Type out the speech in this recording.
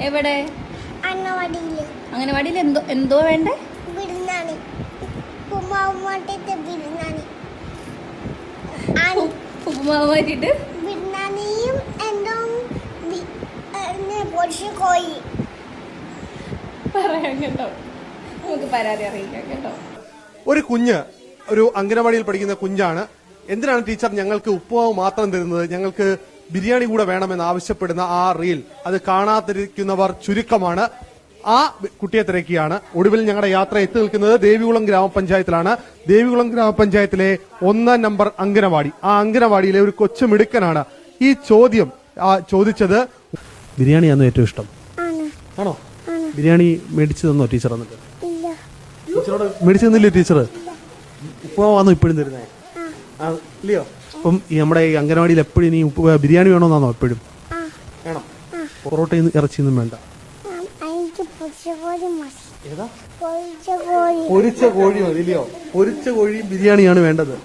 എവിടെ? അംഗനവാടിയിൽ എന്തോ വേണ്ടേ? ഉപ്പുമാവ് മാറ്റിട്ട് പറയാം കേട്ടോ, നമുക്ക് പരാതി അറിയിക്കാം കേട്ടോ. ഒരു കുഞ്ഞ് ഒരു അംഗനവാടിയിൽ പഠിക്കുന്ന കുഞ്ഞാണ്. എന്തിനാണ് ടീച്ചർ ഞങ്ങൾക്ക് ഉപ്പുമാവ് മാത്രം തരുന്നത്, ഞങ്ങൾക്ക് ബിരിയാണി കൂടെ വേണമെന്ന് ആവശ്യപ്പെടുന്ന ആ റീൽ അത് കാണാതിരിക്കുന്നവർ ചുരുക്കമാണ്. ആ കുട്ടിയെ തിരക്കിയാണ് ഒടുവിൽ ഞങ്ങളുടെ യാത്ര എത്തി നിൽക്കുന്നത് ദേവികുളം ഗ്രാമപഞ്ചായത്തിലാണ്. ദേവികുളം ഗ്രാമപഞ്ചായത്തിലെ 1-ാം നമ്പർ അംഗനവാടി. ആ അംഗനവാടിയിലെ ഒരു കൊച്ചു മിടുക്കനാണ് ഈ ചോദ്യം ചോദിച്ചത്. ബിരിയാണിയാണോ ഏറ്റവും ഇഷ്ടം? ആണോ? ബിരിയാണി മേടിച്ചു തന്നോ ടീച്ചർ? എന്നിട്ട് ടീച്ചറോട് മേടിച്ചു തന്നില്ലേ ടീച്ചർ? ഉപ്പുമാവാണോ ഇപ്പോഴും തരുന്നേ? ഇല്ലയോ? അപ്പം ഈ നമ്മുടെ ഈ അംഗനവാടിയിൽ എപ്പോഴും ഇനി ബിരിയാണി വേണമെന്നാണോ എപ്പോഴും? വേണം. പൊറോട്ടയും ഇറച്ചിയൊന്നും വേണ്ട. പൊരിച്ച കോഴി മതി ഇല്ലയോ? പൊരിച്ച കോഴി ബിരിയാണിയാണ് വേണ്ടത്.